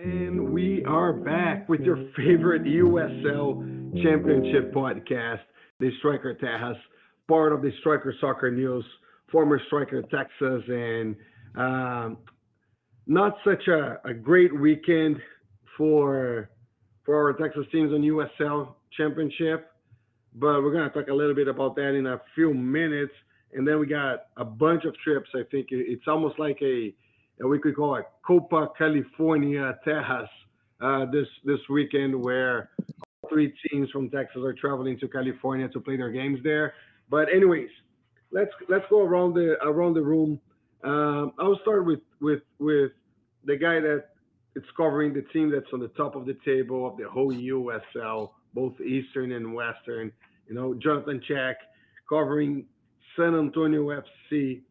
And we are back with your favorite USL Championship podcast, the Striker Tejas, part of the Striker Soccer News, former Striker Texas, and not such a great weekend for our Texas teams on USL Championship, but we're gonna talk a little bit about that in a few minutes. And then we got a bunch of trips. I think it's almost like we could call it Copa California Tejas this weekend, where three teams from Texas are traveling to California to play their games there. But anyways, let's go around the room. I'll start with the guy that it's covering the team that's on the top of the table of the whole USL, both Eastern and Western. Jonathan Check covering San Antonio FC,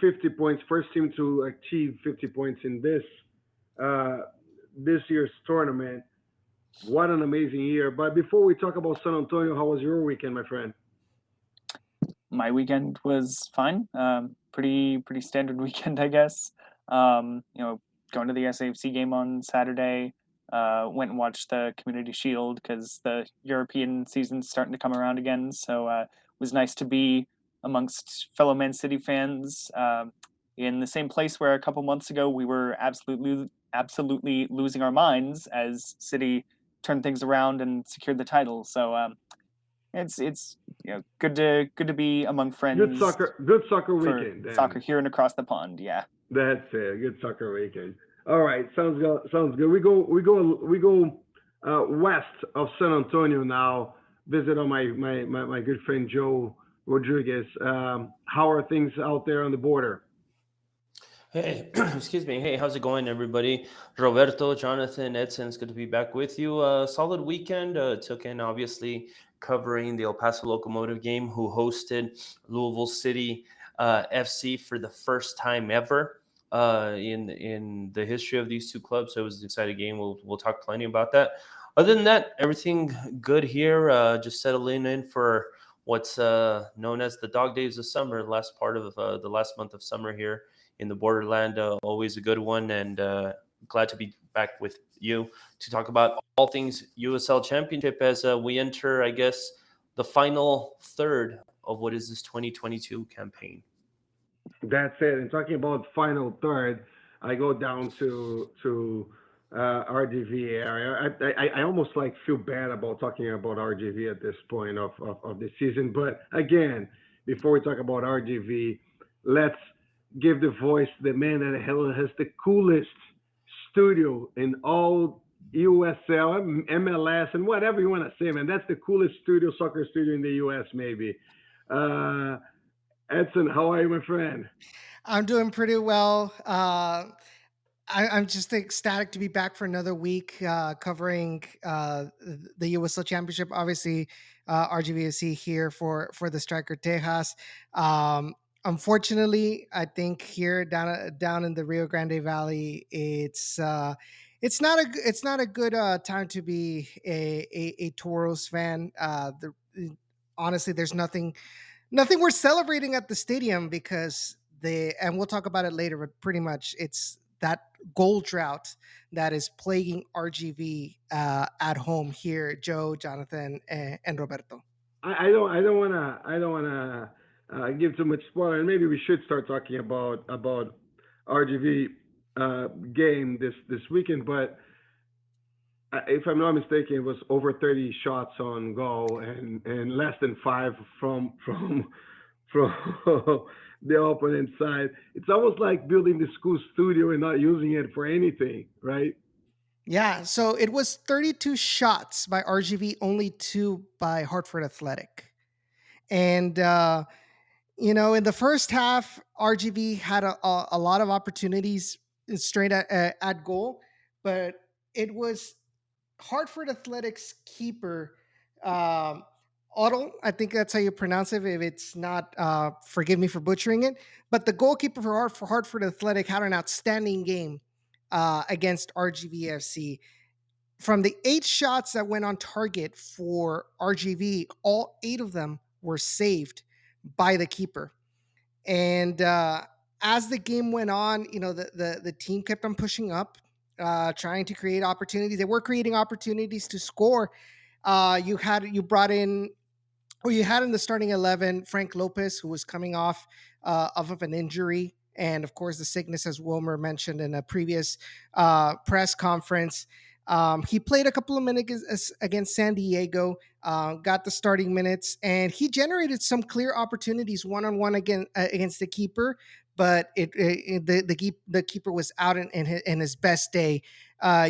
50 points, first team to achieve 50 points in uh, this year's tournament. What an amazing year! But before we talk about San Antonio, how was your weekend, my friend? My weekend was fine. Pretty standard weekend, I guess. Going to the SAFC game on Saturday. Went and watched the Community Shield because the European season's starting to come around again. So it was nice to be amongst fellow Man City fans in the same place where a couple months ago we were absolutely losing our minds as City turned things around and secured the title. So it's good to be among friends Good soccer for weekend. soccer Then here and across the pond. Yeah. that's it. Good soccer weekend. All right, sounds good. Sounds good. We go west of San Antonio now. Visit on my good friend Joe Rodriguez. How are things out there on the border? Hey, excuse me. Hey, how's it going, everybody? Roberto, Jonathan, Edson, it's good to be back with you. Solid weekend. Took in, obviously, covering the El Paso Locomotive game, who hosted Louisville City FC for the first time ever in the history of these two clubs. So it was an exciting game. We'll talk plenty about that. Other than that, everything good here. Just settling in for what's known as the dog days of summer, last part of the last month of summer here in the borderland. Always a good one, and glad to be back with you to talk about all things USL Championship as we enter, I guess, the final third of what is this 2022 campaign. That's it. And talking about final third, I go down to RGV area. I almost like feel bad about talking about RGV at this point of the season. But again, before we talk about RGV, let's give the voice the man that hell has the coolest studio in all USL, MLS, and whatever you want to say, man. That's the coolest soccer studio in the US, maybe. Uh, Edson, how are you, my friend? I'm doing pretty well. I'm just ecstatic to be back for another week covering the USL Championship. Obviously, RGVSC here for the Striker Tejas. Unfortunately, I think here down in the Rio Grande Valley, it's not a good time to be a Toros fan. Honestly, there's nothing worth celebrating at the stadium because and we'll talk about it later, but pretty much it's that goal drought that is plaguing RGV at home here. Joe, Jonathan, and Roberto. I don't wanna give too much spoiler, and maybe we should start talking about RGV game this weekend. But if I'm not mistaken, it was over 30 shots on goal and less than five from the opponent side. It's almost like building the school studio and not using it for anything, right? Yeah, so it was 32 shots by RGV, only two by Hartford Athletic. And in the first half, RGV had a lot of opportunities straight at goal, but it was Hartford Athletics keeper, um, Otto. I think that's how you pronounce it. If it's not, forgive me for butchering it. But the goalkeeper for Hartford Athletic had an outstanding game against RGVFC. From the 8 shots that went on target for RGV, all 8 of them were saved by the keeper. And as the game went on, the team kept on pushing up. trying to create opportunities. They were creating opportunities to score. You brought in, or you had in the starting 11 Frank Lopez, who was coming off of an injury, and of course the sickness, as Wilmer mentioned in a previous press conference. He played a couple of minutes against San Diego, got the starting minutes, and he generated some clear opportunities one on one against the keeper. But the keeper was out in his best day,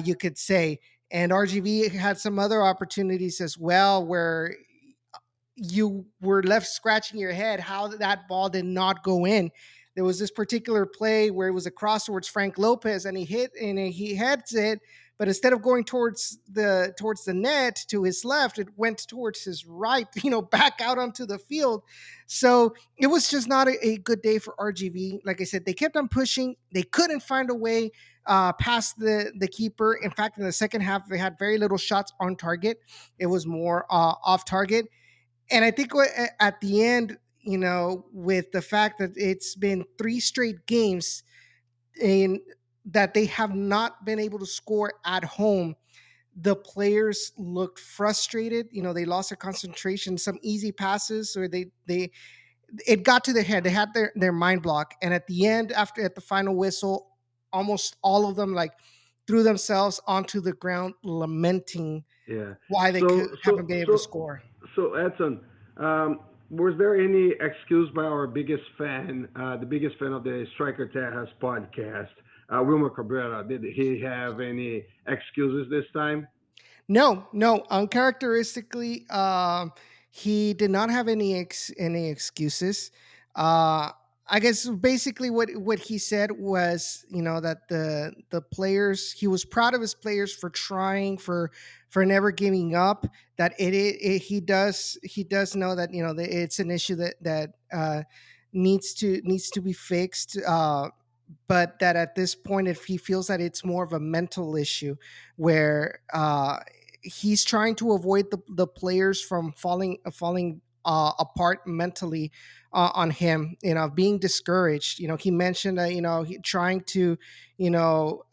you could say. And RGV had some other opportunities as well, where you were left scratching your head how that ball did not go in. There was this particular play where it was a cross towards Frank Lopez, and he heads it, but instead of going towards the net to his left, it went towards his right, back out onto the field. So it was just not a good day for RGV. Like I said, they kept on pushing. They couldn't find a way past the keeper. In fact, in the second half, they had very little shots on target. It was more off target. And I think at the end, with the fact that it's been 3 straight games in that they have not been able to score at home, the players looked frustrated. They lost their concentration. Some easy passes, or they it got to their head. They had their mind block. And at the end, at the final whistle, almost all of them threw themselves onto the ground, lamenting Yeah. why they So so haven't been able to so score. so Edson, was there any excuse by our biggest fan, the biggest fan of the Striker Tejas podcast, Wilmer Cabrera? Did he have any excuses this time? No, no. Uncharacteristically, he did not have any excuses. Uh, I guess basically what he said was, that the players, he was proud of his players for trying, for never giving up. That he does know that it's an issue that needs to be fixed. But that at this point, if he feels that it's more of a mental issue, where he's trying to avoid the players from falling apart mentally on him, being discouraged. He mentioned trying to you know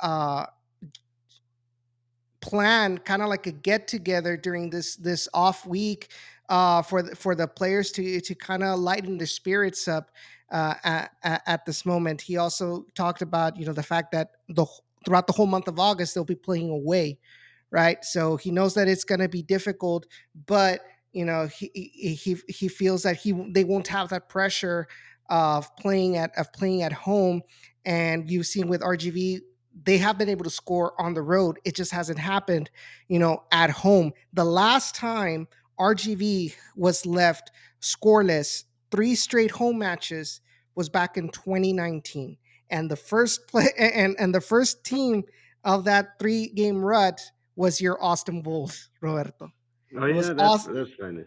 plan kind of like a get together during this off week, for the players to kind of lighten their spirits up at this moment. He also talked about the fact that throughout the whole month of August they'll be playing away, right? So he knows that it's going to be difficult, but he feels that they won't have that pressure of playing at home. And you've seen with RGV, they have been able to score on the road. It just hasn't happened, at home. The last time RGV was left scoreless 3 straight home matches was back in 2019, and the first play and the first team of that 3 game rut was your Austin Bulls, Roberto. Oh It was yeah, Austin. that's funny.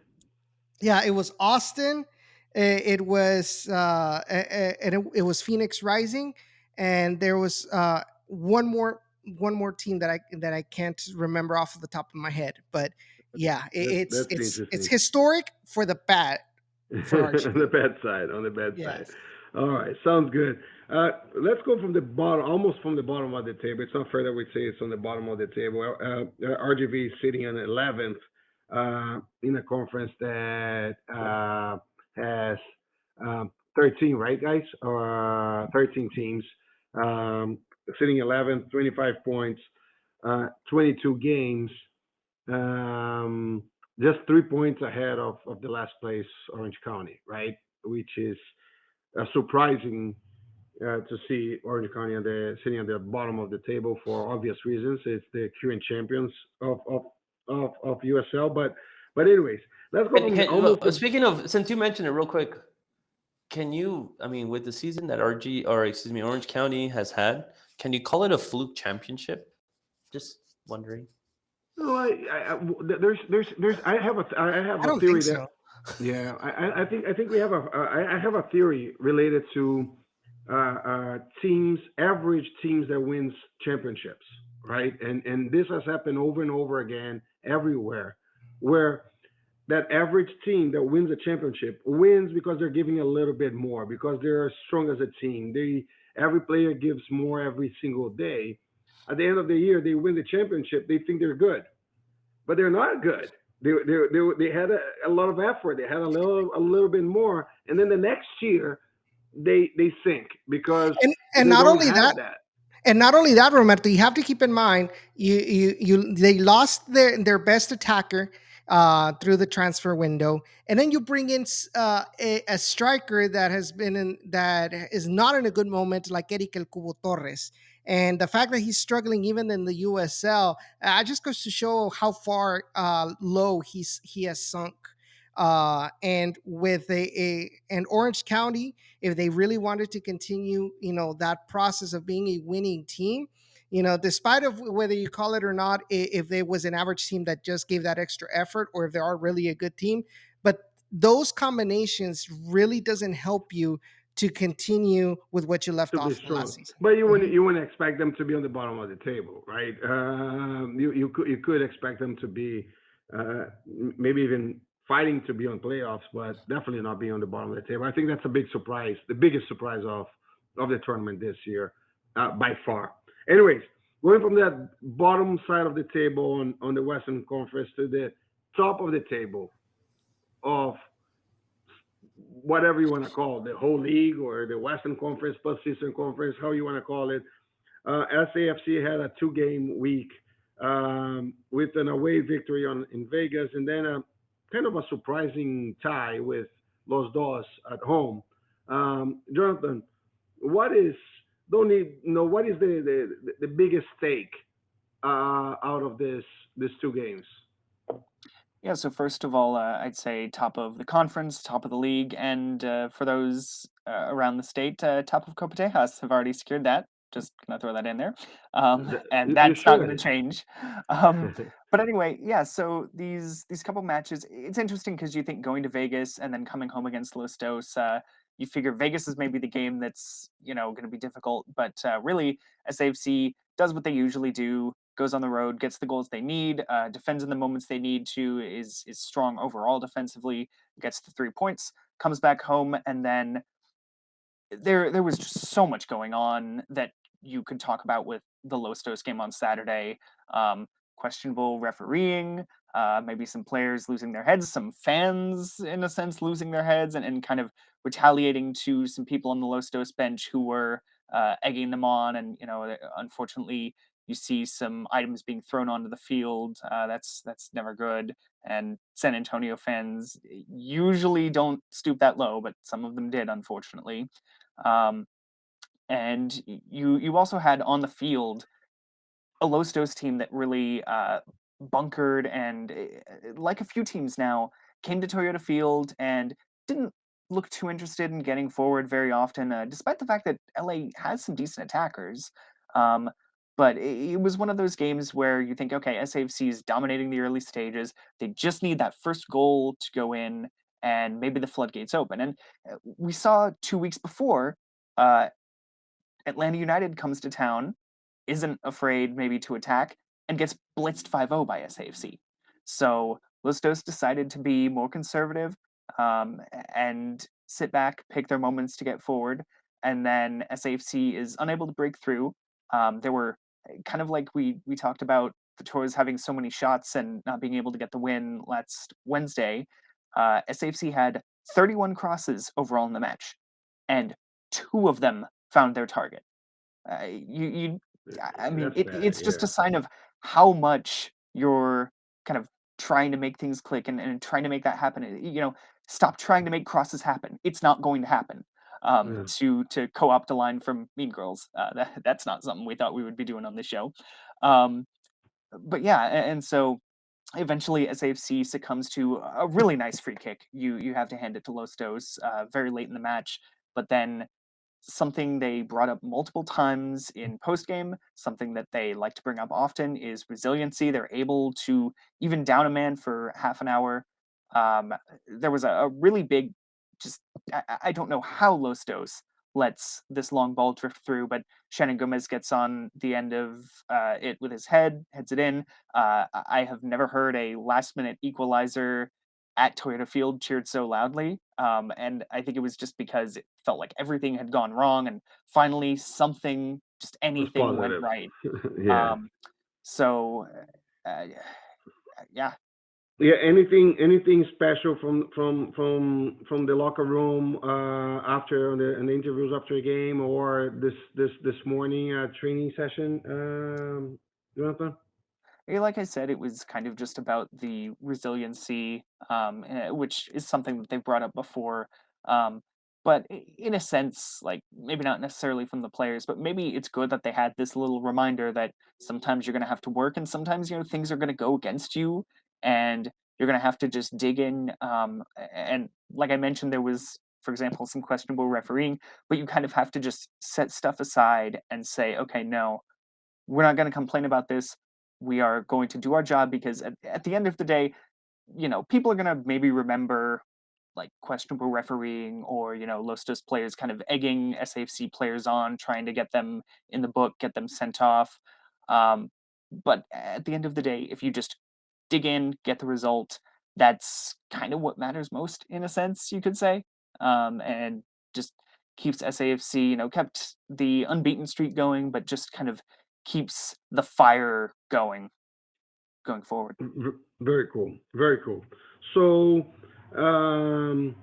Yeah, it was Austin. It was and it was Phoenix Rising, and there was one more team that I can't remember off of the top of my head. But yeah, it's That's it's interesting. historic for the bad for On the RGV. bad side, on the bad side. Yes. All right, sounds good. Let's go from the bottom, almost from the bottom of the table. It's not fair that we say it's on the bottom of the table. RGV is sitting on 11th in a conference that has 13, right, guys? Or 13 teams. Um, Sitting 11th, 25 points, 22 games. Um, just 3 points ahead of the last place Orange County, right? Which is surprising to see Orange County sitting at the bottom of the table for obvious reasons. It's the current champions of USL, but anyways, let's go from almost the. Speaking of, since you mentioned it real quick, can you, I mean, with the season that Orange County has had, can you call it a fluke championship? Just wondering. No, I have I a don't think theory that. so. Yeah, I think we have I have a theory related to average teams that wins championships, right? And this has happened over and over again everywhere, where that average team that wins a championship wins because they're giving a little bit more, because they're as strong as a team. Every player gives more every single day, at the end of the year they win the championship, they think they're good, but they're not good. They had a lot of effort. They had a little bit more, and then the next year they sink because And they not don't only have that, that. Roberto, you have to keep in mind they lost their best attacker through the transfer window, and then you bring in a striker that has been in that is not in a good moment, like Eric El Cubo Torres. And the fact that he's struggling even in the USL, just goes to show how far low he has sunk. And with an Orange County, if they really wanted to continue, that process of being a winning team, despite of whether you call it or not, if there was an average team that just gave that extra effort, or if they are really a good team, but those combinations really doesn't help you to continue with what you left To be off the last strong. season. But Mhm. you wouldn't expect them to be on the bottom of the table, right? You could expect them to be maybe even fighting to be on playoffs, but definitely not being on the bottom of the table. I think that's a big surprise, the biggest surprise of the tournament this year, by far. Anyways, going from that bottom side of the table on the Western Conference to the top of the table of whatever you want to call it, the whole league or the Western Conference plus Eastern Conference, how you want to call it. SAFC had a 2-game week with an away victory in Vegas, and then a kind of a surprising tie with Los Dos at home. Jonathan, what is don't need no what is the biggest stake out of these 2 games? Yeah, so first of all, I'd say top of the conference, top of the league, and for those around the state, top of Copa Tejas have already secured that. Just gonna throw that in there, and You that's not gonna should. change. But anyway, yeah. So these couple matches, it's interesting because you think going to Vegas and then coming home against Los Dos, you figure Vegas is maybe the game that's going to be difficult, but really SAFC does what they usually do, goes on the road, gets the goals they need, defends in the moments they need to, is strong overall defensively, gets the 3 points, comes back home, and then there was just so much going on that you could talk about with the Los Dos game on Saturday. Questionable refereeing, maybe some players losing their heads, some fans in a sense losing their heads, and kind of retaliating to some people on the Los Dos bench who were egging them on, and unfortunately you see some items being thrown onto the field. That's never good. And San Antonio fans usually don't stoop that low, but some of them did, unfortunately. Um, and you also had on the field a Los Dos team that really bunkered and, like a few teams now, came to Toyota Field and didn't look too interested in getting forward very often, despite the fact that LA has some decent attackers. Um, but it was one of those games where you think, okay, SAFC is dominating the early stages. They just need that first goal to go in, and maybe the floodgates open. And we saw 2 weeks before, uh, Atlanta United comes to town, isn't afraid maybe to attack, and gets blitzed 5-0 by SAFC. So Los Dos decided to be more conservative, and sit back, pick their moments to get forward, and then SAFC is unable to break through. There were kind of like we talked about the Toros having so many shots and not being able to get the win last Wednesday. SAFC had 31 crosses overall in the match, and 2 of them found their target. You I mean, That's bad. it's just Yeah. a sign of how much you're kind of trying to make things click and trying to make that happen. Stop trying to make crosses happen. It's not going to happen. Yeah. To co-opt a line from Mean Girls, that's not something we thought we would be doing on this show. Um, but yeah, and so eventually SAFC succumbs to a really nice free kick. You have to hand it to Los Dos very late in the match, but then something they brought up multiple times in postgame, something that they like to bring up often, is resiliency. They're able to even down a man for half an hour. There was a really big, just I don't know how Los Dos lets this long ball drift through, but Shannon Gomez gets on the end of it with his head, heads it in. I have never heard a last minute equalizer at Toyota Field cheered so loudly. And I think it was just because it felt like everything had gone wrong, and finally something just It was anything went positive. right. Yeah. So yeah, Yeah, anything special from the locker room after the interviews after a game or this morning training session, Jonathan? like I said, it was kind of just about the resiliency, which is something that they've brought up before. Um, but in a sense, like maybe not necessarily from the players, but maybe it's good that they had this little reminder that sometimes you're going to have to work, and sometimes things are going to go against you, and you're going to have to just dig in. And like I mentioned, there was, for example, some questionable refereeing, but you kind of have to just set stuff aside and say, okay, no, we're not going to complain about this. We are going to do our job because at the end of the day, people are going to maybe remember like questionable refereeing or, Los Dos players kind of egging SAFC players on, trying to get them in the book, get them sent off. But at the end of the day, if you just dig in, get the result, that's kind of what matters most in a sense, you could say. And just keeps SAFC, kept the unbeaten streak going, but just kind of keeps the fire going forward. Very cool. Very cool. So then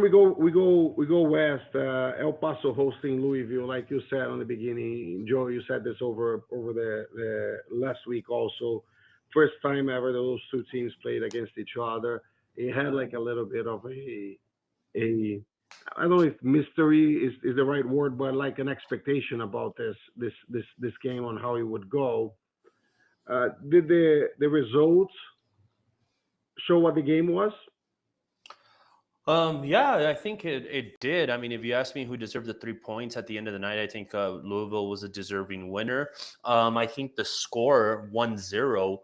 we go west. El Paso hosting Louisville, like you said on the beginning. Joe, you said this over the last week also. First time ever those two teams played against each other. It had like a little bit of a I don't know if mystery is the right word, but like an expectation about this game on how it would go. Did the results show what the game was? Yeah, I think it did. I mean, if you ask me who deserved the 3 points at the end of the night, I think Louisville was a deserving winner. I think the score 1-0,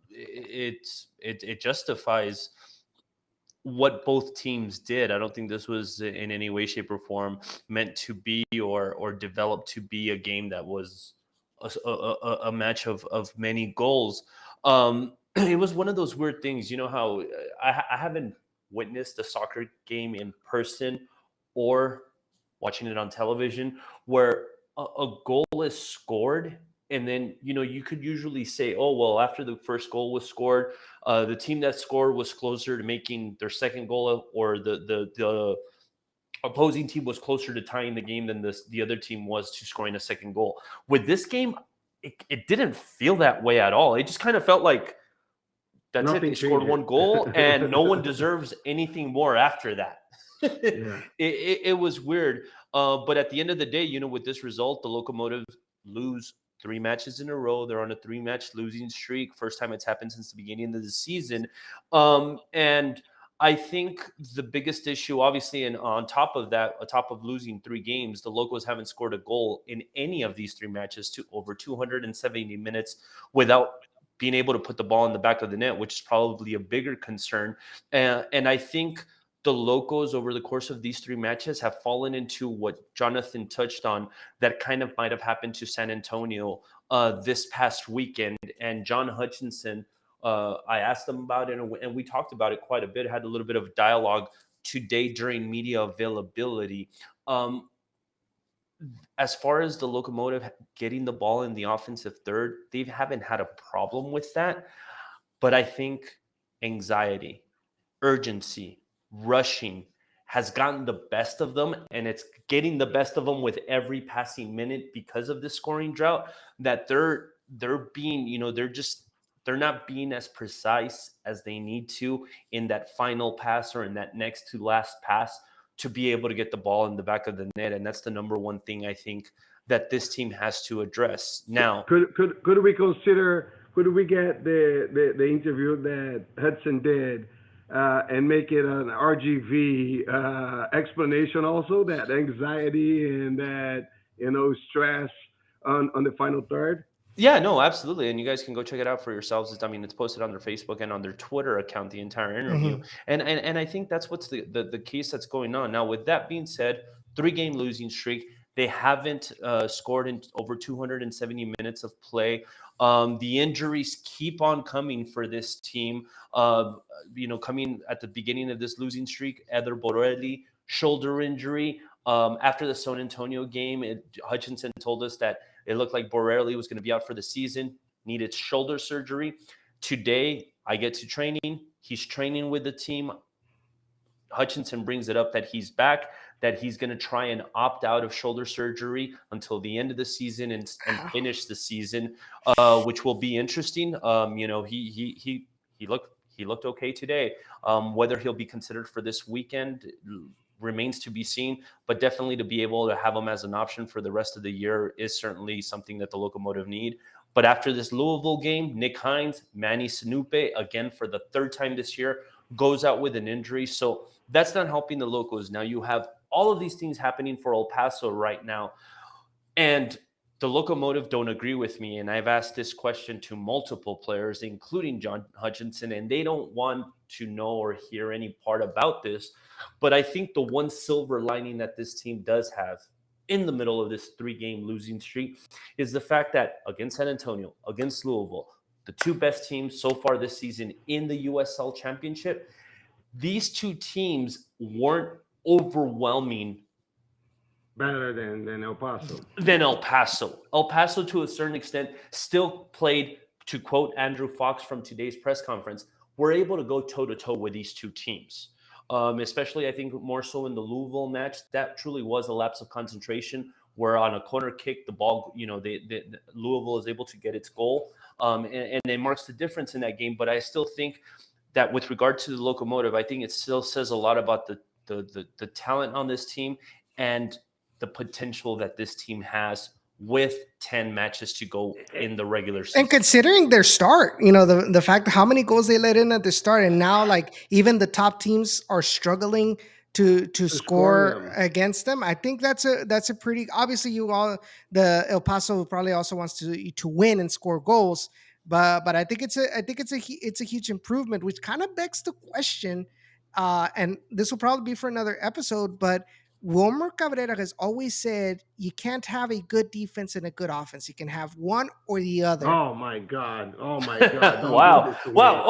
it justifies what both teams did. I don't think this was in any way, shape, or form meant to be or developed to be a game that was a match of many goals. It was one of those weird things. You know how I haven't witnessed a soccer game in person or watching it on television where a goal is scored and then you could usually say, oh well, after the first goal was scored, the team that scored was closer to making their second goal, or the opposing team was closer to tying the game than the other team was to scoring a second goal. With this game, it didn't feel that way at all. It just kind of felt like that's it. Nothing They scored changed one goal, and no one it. deserves anything more after that. Yeah. It was weird. But at the end of the day, with this result, the Locomotive lose 3 matches in a row. They're on a 3-match losing streak. First time it's happened since the beginning of the season. And I think the biggest issue, obviously, and on top of that, on top of losing 3 games, the Locos haven't scored a goal in any of these 3 matches to over 270 minutes without being able to put the ball in the back of the net, which is probably a bigger concern. And I think the Locos over the course of these 3 matches have fallen into what Jonathan touched on, that kind of might have happened to San Antonio this past weekend. And John Hutchinson, I asked him about it, and we talked about it quite a bit, had a little bit of dialogue today during media availability. As far as the Locomotive getting the ball in the offensive third, they haven't had a problem with that. But I think anxiety, urgency, rushing has gotten the best of them, and it's getting the best of them with every passing minute because of the scoring drought, that they're being, they're not being as precise as they need to in that final pass or in that next to last pass to be able to get the ball in the back of the net. And that's the number one thing I think that this team has to address. Now, Could we consider? Could we get the interview that Hudson did and make it an RGV explanation also, that anxiety and that stress on the final third? yeah, no, absolutely. And you guys can go check it out for yourselves. I mean, it's posted on their Facebook and on their Twitter account, the entire interview. Mhm. And I think that's what's the case that's going on. Now, with that being said, 3-game losing streak. They haven't scored in over 270 minutes of play. The injuries keep on coming for this team. Coming at the beginning of this losing streak, Eder Borelli, shoulder injury. After the San Antonio game, Hutchinson told us that it looked like Borrelli was going to be out for the season, needed shoulder surgery. Today, I get to training. He's training with the team. Hutchinson brings it up that he's back, that he's going to try and opt out of shoulder surgery until the end of the season and finish the season, which will be interesting. He looked okay today. Whether he'll be considered for this weekend remains to be seen, but definitely to be able to have him as an option for the rest of the year is certainly something that the Locomotive need. But after this Louisville game, Nick Hines, Manny Sinupe, again for the third time this year, goes out with an injury. So that's not helping the Locos. Now you have all of these things happening for El Paso right now. And the Locomotive don't agree with me. And I've asked this question to multiple players, including John Hutchinson, and they don't want to know or hear any part about this. But I think the one silver lining that this team does have in the middle of this 3-game losing streak is the fact that against San Antonio, against Louisville, the two best teams so far this season in the USL Championship, these two teams weren't overwhelming Better than El Paso. El Paso. El Paso, to a certain extent, still played, to quote Andrew Fox from today's press conference, were able to go toe-to-toe with these two teams. Especially, I think, more so in the Louisville match. That truly was a lapse of concentration where on a corner kick, the ball, Louisville is able to get its goal. And it marks the difference in that game. But I still think that with regard to the Locomotive, I think it still says a lot about the talent on this team and the potential that this team has with 10 matches to go in the regular season. And considering their start, the fact how many goals they let in at the start, and now like even the top teams are struggling to score against them. I think that's a pretty, obviously the El Paso probably also wants to win and score goals, but I think it's a huge improvement, which kind of begs the question, and this will probably be for another episode, but Wilmer Cabrera has always said you can't have a good defense and a good offense. You can have one or the other. Oh my God! Wow!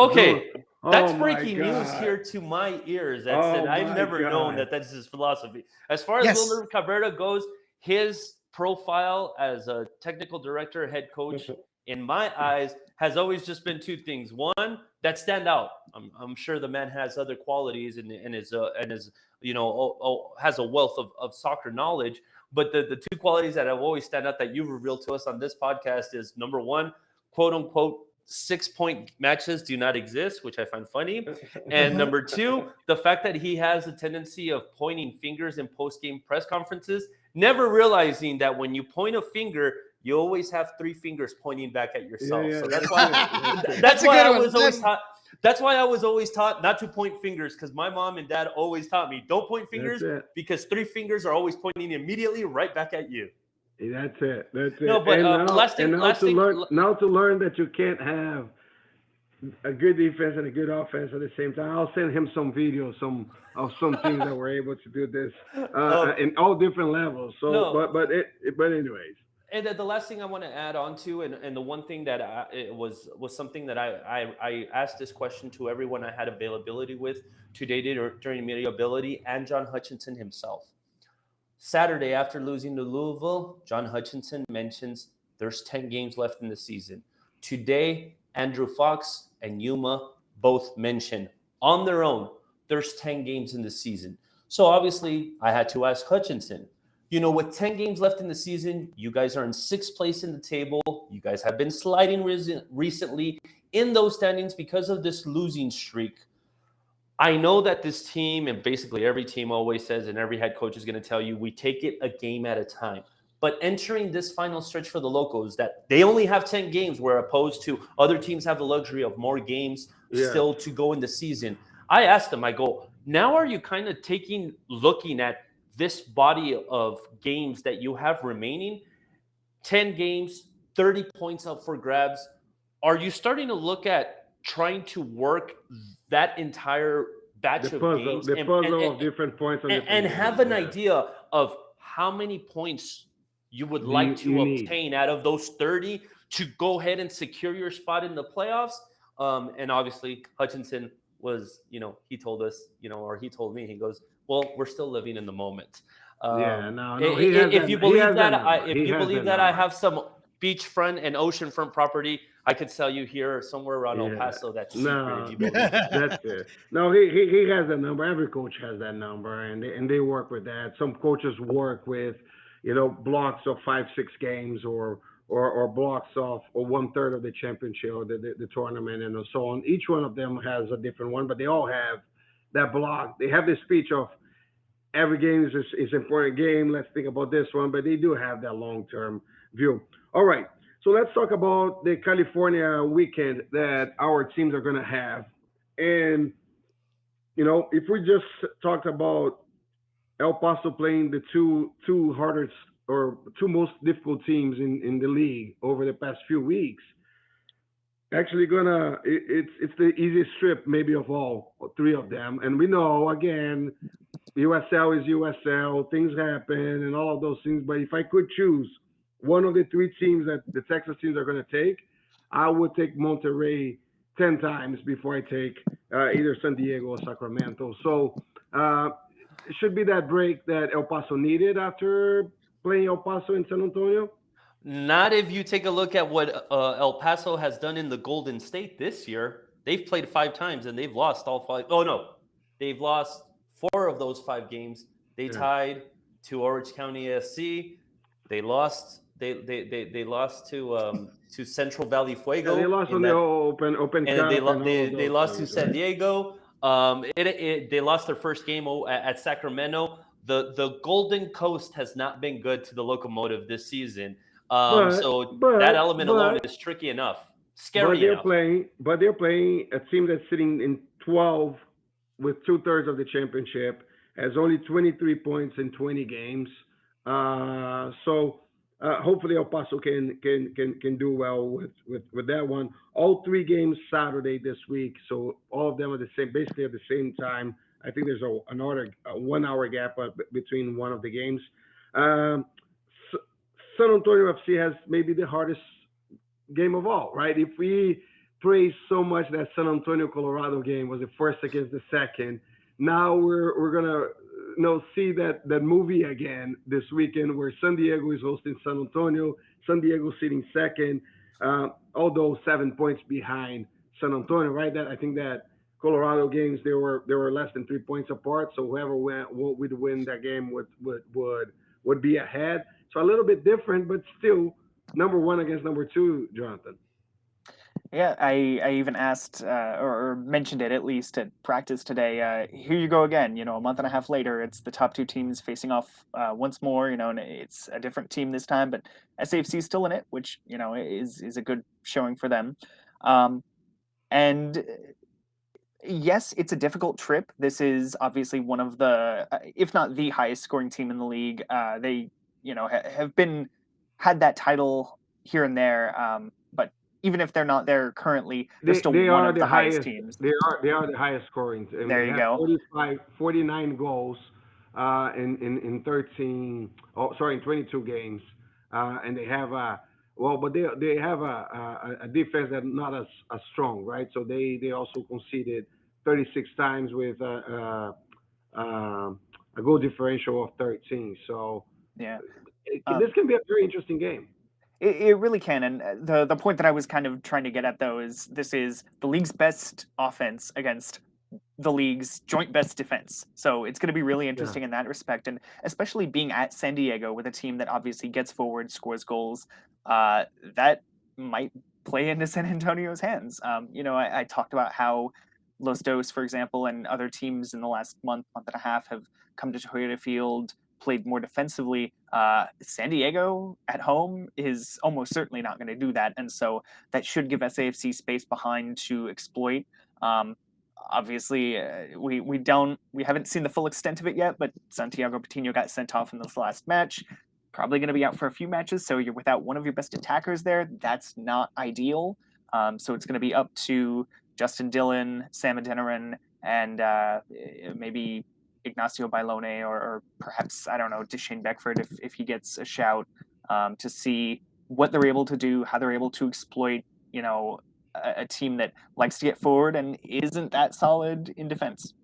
Okay, that's breaking news here to my ears. I've never known that's his philosophy. As far as Wilmer Cabrera goes, his profile as a technical director, head coach, in my eyes, has always just been two things. One, that stand out. I'm sure the man has other qualities and is has a wealth of soccer knowledge. But the two qualities that have always stand out that you've revealed to us on this podcast is, number one, quote unquote, 6-point matches do not exist, which I find funny. And number two, the fact that he has a tendency of pointing fingers in post-game press conferences, never realizing that when you point a finger, you always have 3 fingers pointing back at yourself. So that's why I was always taught not to point fingers, because my mom and dad always taught me, don't point fingers because 3 fingers are always pointing immediately right back at you. That's it. No, but now to learn that you can't have a good defense and a good offense at the same time. I'll send him some videos, of some teams that were able to do this in all different levels. So, but anyways. And the last thing I want to add on to, and the one thing that it was something that I asked this question to everyone I had availability with today during media ability, and John Hutchinson himself. Saturday, after losing to Louisville, John Hutchinson mentions there's 10 games left in the season. Today, Andrew Fox and Yuma both mention on their own there's 10 games in the season. So obviously, I had to ask Hutchinson, with 10 games left in the season, you guys are in 6th place in the table. You guys have been sliding recently in those standings because of this losing streak. I know that this team, and basically every team always says, and every head coach is going to tell you, we take it a game at a time. But entering this final stretch for the Locos, that they only have 10 games, where opposed to other teams have the luxury of more games still to go in the season. I asked them, I go, now are you kind of looking at this body of games that you have remaining, 10 games, 30 points up for grabs. Are you starting to look at trying to work that entire batch of games of different points and have an idea of how many points you would like to obtain out of those 30 to go ahead and secure your spot in the playoffs? And obviously Hutchinson was, he told us, or he told me, he goes, well, we're still living in the moment. Yeah, no, he has If that. you He believe has that that, number. if He you has believe that that I number. have some beachfront and oceanfront property, I could sell you here somewhere around El Yeah. Paso. That's secret if No, you believe that. that's it. No, he has that number. Every coach has that number, and they work with that. Some coaches work with, blocks of 5, 6 games or blocks of or 1/3 of the championship or the tournament and so on. Each one of them has a different one, but they all have that block. They have this speech of every game is an important game. Let's think about this one, but they do have that long term view. All right, so let's talk about the California weekend that our teams are going to have. And if we just talked about El Paso playing the two hardest or two most difficult teams in the league over the past few weeks, actually it's the easiest trip maybe of all three of them. And we know again USL is USL, things happen and all of those things. But if I could choose one of the three teams that the Texas teams are going to take, I would take Monterrey 10 times before I take either San Diego or Sacramento. So it should be that break that El Paso needed after playing El Paso and San Antonio. Not if you take a look at what El Paso has done in the Golden State this year. They've played 5 times and they've lost all 5. Oh no, they've lost 4 of those 5 games. They Yeah. tied to Orange County SC. They lost. They lost to Central Valley Fuego. Yeah, they lost in on that, the Open and Cup and all of they those lost to things, San right? Diego. They lost their first game at Sacramento. The Golden Coast has not been good to the Locomotive this season. But So that but element alone but is tricky enough, but scary they're enough. playing a team that's sitting in 12 with 2/3 of the championship, has only 23 points in 20 games. So hopefully El Paso can do well with that one. All three games Saturday this week, so all of them are basically at the same time. I think there's another 1 hour gap between one of the games. Um, San Antonio FC has maybe the hardest game of all, right? If we praise so much that San Antonio Colorado game was the first against the second, now we're gonna see that movie again this weekend where San Diego is hosting San Antonio. San Diego sitting second, although 7 points behind San Antonio, right? That I think that Colorado games they were less than 3 points apart. So whoever would win that game would be ahead. So a little bit different, but still number one against number two, Jonathan. Yeah, I even asked or mentioned it at least at practice today. Here you go again. A month and a half later, it's the top two teams facing off once more. And it's a different team this time, but SAFC is still in it, which is a good showing for them. And yes, it's a difficult trip. This is obviously one of the, if not the highest scoring team in the league. They have had that title here and there, but even if they're not there currently, they're still They one are of the the highest highest. teams. They are the highest scoring. And There they you have go. 49 goals in 13. Oh, sorry, in 22 games. And they have but they have a defense that's not as strong, right? So they also conceded 36 times with a goal differential of 13. So Yeah. this can be a very interesting game. It really can, and the point that I was kind of trying to get at though is this is the league's best offense against the league's joint best defense. So it's going to be really interesting in that respect, and especially being at San Diego with a team that obviously gets forward, scores goals, that might play into San Antonio's hands. I talked about how Los Dos, for example, and other teams in the last month and a half have come to Toyota Field, played more defensively. San Diego at home is almost certainly not going to do that, and so that should give SAFC space behind to exploit. Obviously, we haven't seen the full extent of it yet, but Santiago Patino got sent off in this last match. Probably going to be out for a few matches, so you're without one of your best attackers there. That's not ideal. So it's going to be up to Justin Dillon, Sam Adeniran, and maybe Ignacio Bailone or perhaps, I don't know, Deshane Beckford if he gets a shout, to see what they're able to do, how they're able to exploit, a team that likes to get forward and isn't that solid in defense.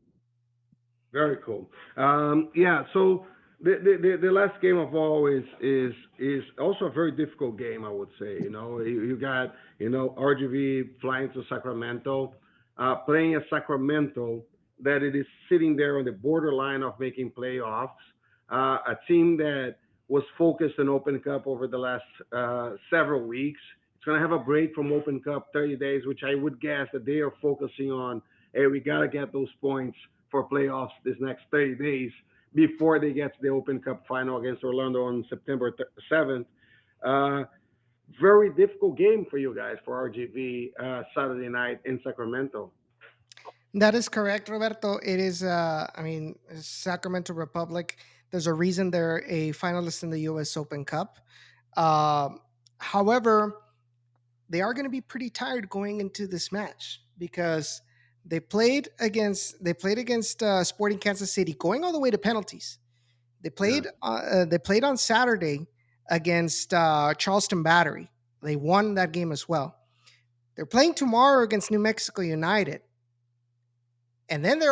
Very cool. So the last game of all is also a very difficult game. I would say. You got RGV flying to Sacramento, playing a Sacramento that it is sitting there on the borderline of making playoffs. A team that was focused on Open Cup over the last several weeks. It's going to have a break from Open Cup 30 days, which I would guess that they are focusing on. Hey, we got to get those points for playoffs this next 30 days before they get to the Open Cup final against Orlando on September 7th. Uh, Very difficult game for you guys for RGV Saturday night in Sacramento. That is correct, Roberto. It is, I mean, Sacramento Republic. There's a reason they're a finalist in the U.S. Open Cup. Um, However, they are going to be pretty tired going into this match because they played against Sporting Kansas City, going all the way to penalties. Yeah. They played on Saturday against Charleston Battery. They won that game as well. They're playing tomorrow against New Mexico United, and then they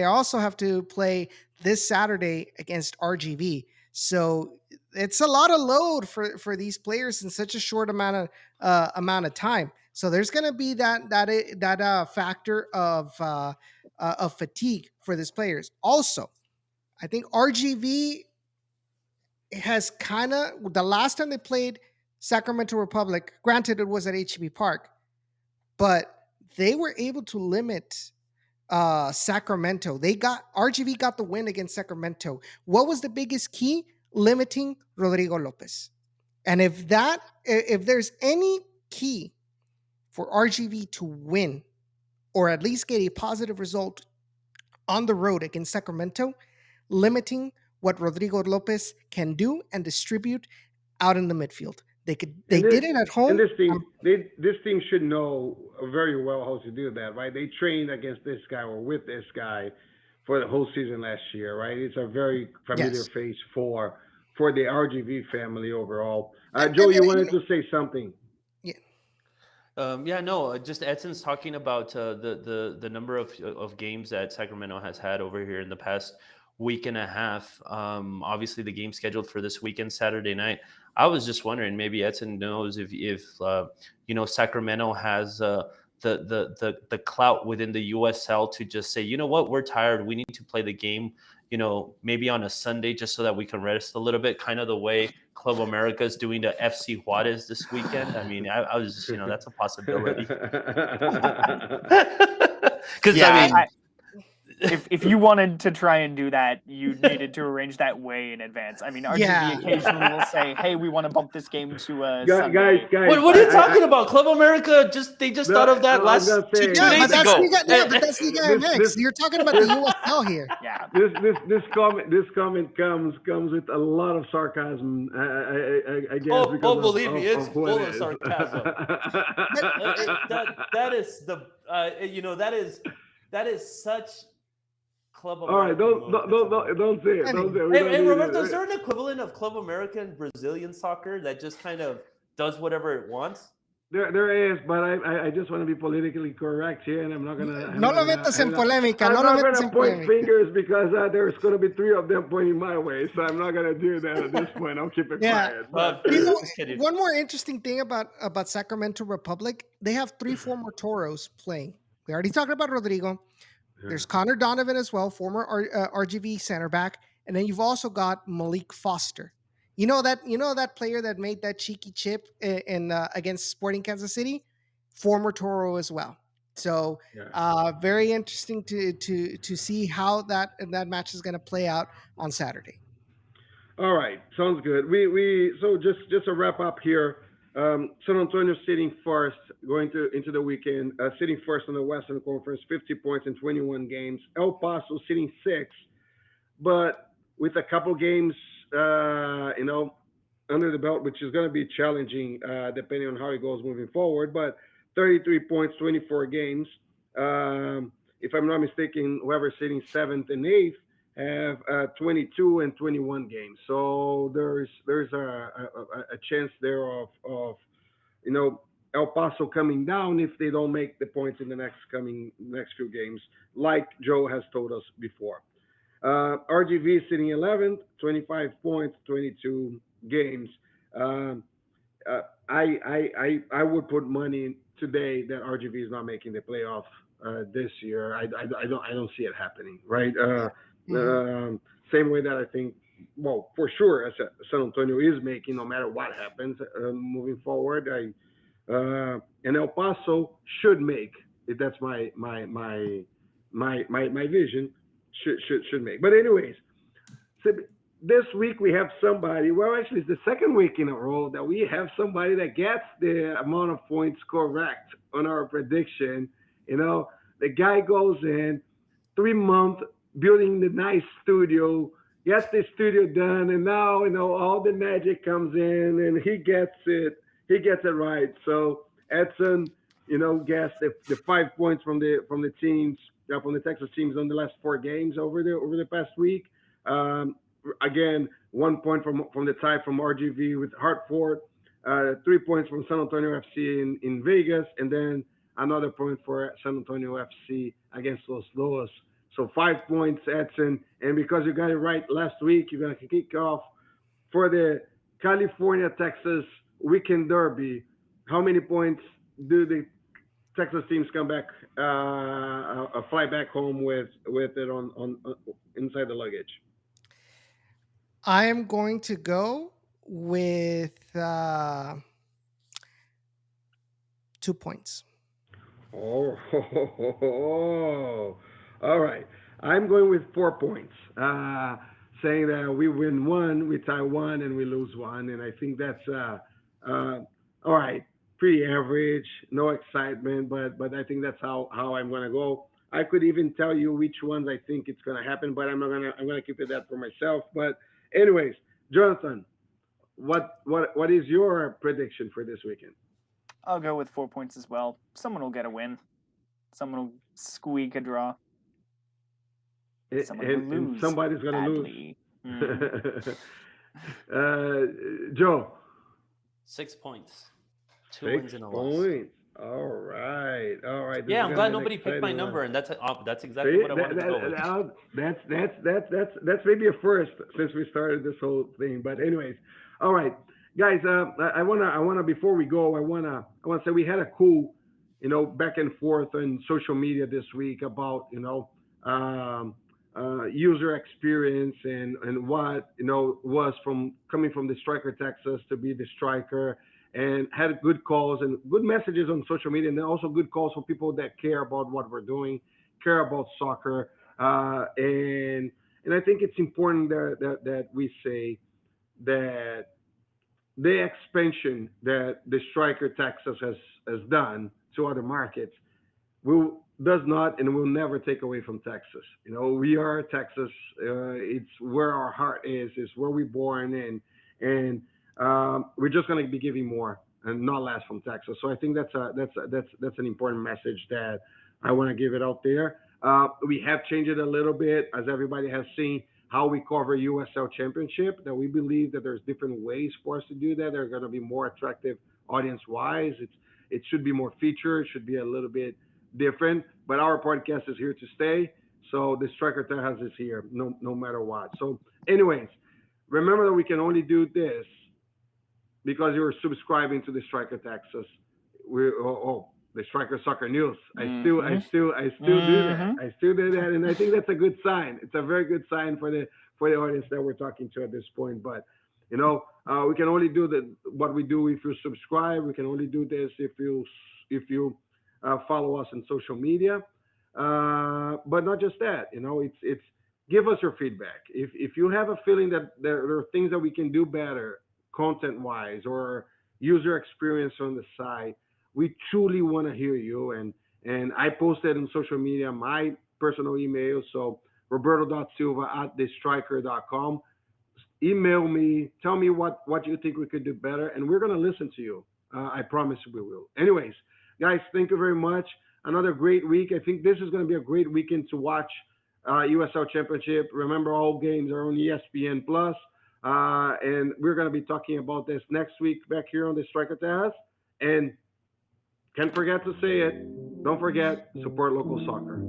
also have to play this Saturday against RGV. So it's a lot of load for these players in such a short amount of time. So there's going to be that factor of fatigue for these players. Also, I think RGV has kind of the last time they played Sacramento Republic. Granted, it was at HB Park, but they were able to limit Sacramento. They got RGV got the win against Sacramento. What was the biggest key? Limiting Rodrigo Lopez. And if there's any key for RGV to win or at least get a positive result on the road against Sacramento, limiting what Rodrigo Lopez can do and distribute out in the midfield. They And this did it at and home. this team should know very well how to do that, right? They trained against this guy or with this guy for the whole season last year, right? It's a very familiar Yes. face for the RGV family overall. And, Joe, and, you and wanted to say something? yeah, Yeah, no, just Edson's talking about the number of games that Sacramento has had over here in the past week and a half. Obviously, the game scheduled for this weekend, Saturday night. I was just wondering, maybe Edson knows if Sacramento has the clout within the USL to just say, you know what, we're tired. We need to play the game. Maybe on a Sunday just so that we can rest a little bit, kind of the way Club America is doing to FC Juarez this weekend. I mean, I was just, that's a possibility. Because I Yeah, mean, if you wanted to try and do that, you needed to arrange that way in advance. I mean, RGV yeah. occasionally will say, "Hey, we want to bump this game to a Guys, Sunday." what are you talking about? Club America they just thought of that I was gonna last two say Yeah, days but that's ago. Liga this MX. this You're talking about the USL here. Yeah, this comment comes with a lot of sarcasm. I guess Oh, because believe me, it's of who full it of is. sarcasm. That is that is such Club All right, America mode. don't say it. Anyway. Don't say it. We don't Hey, need Roberto, is it. there an equivalent of Club America in Brazilian soccer that just kind of does whatever it wants? There is, but I just want to be politically correct here, and I'm not gonna No lo metas en polémica. I'm No lo not metas gonna en point polémica. fingers because there's gonna be three of them pointing my way, so I'm not gonna do that at this point. I'll keep it Yeah. quiet. You know, Just kidding. one more interesting thing about Sacramento Republic, they have three former Toros playing. We already talked about Rodrigo. There's Connor Donovan as well, former RGV center back, and then you've also got Malik Foster. You know that player that made that cheeky chip in against Sporting Kansas City, former Toro as well. So Yeah. very interesting to see how that match is going to play out on Saturday. All right, sounds good. We so just a wrap up here. San Antonio sitting first, going to into the weekend, sitting first in the Western Conference, 50 points in 21 games. El Paso sitting sixth, but with a couple games, under the belt, which is going to be challenging depending on how it goes moving forward. But 33 points, 24 games. If I'm not mistaken, whoever's sitting seventh and eighth have 22 and 21 games. So there's a chance there of El Paso coming down if they don't make the points in the next few games, like Joe has told us before. RGV sitting 11th, 25 points, 22 games. Um, I would put money today that RGV is not making the playoff this year. I don't see it happening, right? Mhm. Same way that I think, well, for sure, as San Antonio is making, no matter what happens moving forward. And El Paso should make. If that's my vision, should make. But anyways, so this week we have somebody. Well, actually, it's the second week in a row that we have somebody that gets the amount of points correct on our prediction. You know, the guy goes in 3 months building the nice studio, gets the studio done, and now all the magic comes in, and he gets it. He gets it right. So Edson, gets the 5 points from the teams from the Texas teams on the last 4 games over the past week. Um, Again, 1 point from the tie from RGV with Hartford, 3 points from San Antonio FC in Vegas, and then another point for San Antonio FC against Los Lobos. So 5 points, Edson, and because you got it right last week, you're gonna kick off for the California Texas Weekend Derby. How many points do the Texas teams come back, fly back home with it on inside the luggage? I am going to go with 2 points. Oh, all right. I'm going with 4 points, saying that we win one, we tie one, and we lose one, and I think that's all right. Pretty average, no excitement, but I think that's how I'm gonna go. I could even tell you which ones I think it's gonna happen, but I'm not gonna. I'm gonna keep it that for myself. But anyways, Jonathan, what is your prediction for this weekend? I'll go with 4 points as well. Someone will get a win. Someone will squeak a draw. Someone will And lose somebody's gonna lose. badly. Mm. Joe, 6 points. Two six wins and a loss. points. All right. This Yeah, is I'm gonna glad be an nobody picked my exciting number, one. and that's exactly See, what I wanted to go with. that's maybe a first since we started this whole thing. But anyways, all right, guys. I wanna before we go, I wanna say we had a cool, back and forth on social media this week about um, user experience and what was from coming from the Striker Texas to be the Striker, and had good calls and good messages on social media, and then also good calls from people that care about what we're doing, care about soccer, and I think it's important that we say that the expansion that the Striker Texas has done to other markets will does not and will never take away from Texas. We are Texas. It's where our heart is. It's where we're born, and we're just going to be giving more and not less from Texas. So I think that's an important message that I want to give it out there. We have changed it a little bit, as everybody has seen how we cover USL Championship. That we believe that there's different ways for us to do that. They're going to be more attractive audience wise. It should be more featured. It should be a little bit different. But our podcast is here to stay. So the Striker Tejas is here, no matter what. So, anyways, remember that we can only do this because you're subscribing to the Striker Texas. The Striker Soccer News. I still do that. I still do that, and I think that's a good sign. It's a very good sign for the audience that we're talking to at this point. But we can only do what we do if you subscribe. We can only do this if you follow us on social media. But not just that. It's give us your feedback. If you have a feeling that there are things that we can do better, content wise or user experience on the site, we truly want to hear you. And I posted on social media my personal email. So roberto.silva@thestriker.com. Email me, tell me what you think we could do better, and we're going to listen to you. I promise we will. Anyways, guys, thank you very much. Another great week. I think this is going to be a great weekend to watch USL Championship. Remember, all games are on ESPN Plus, and we're going to be talking about this next week back here on the Striker Tejas. And can't forget to say it. Don't forget, support local soccer.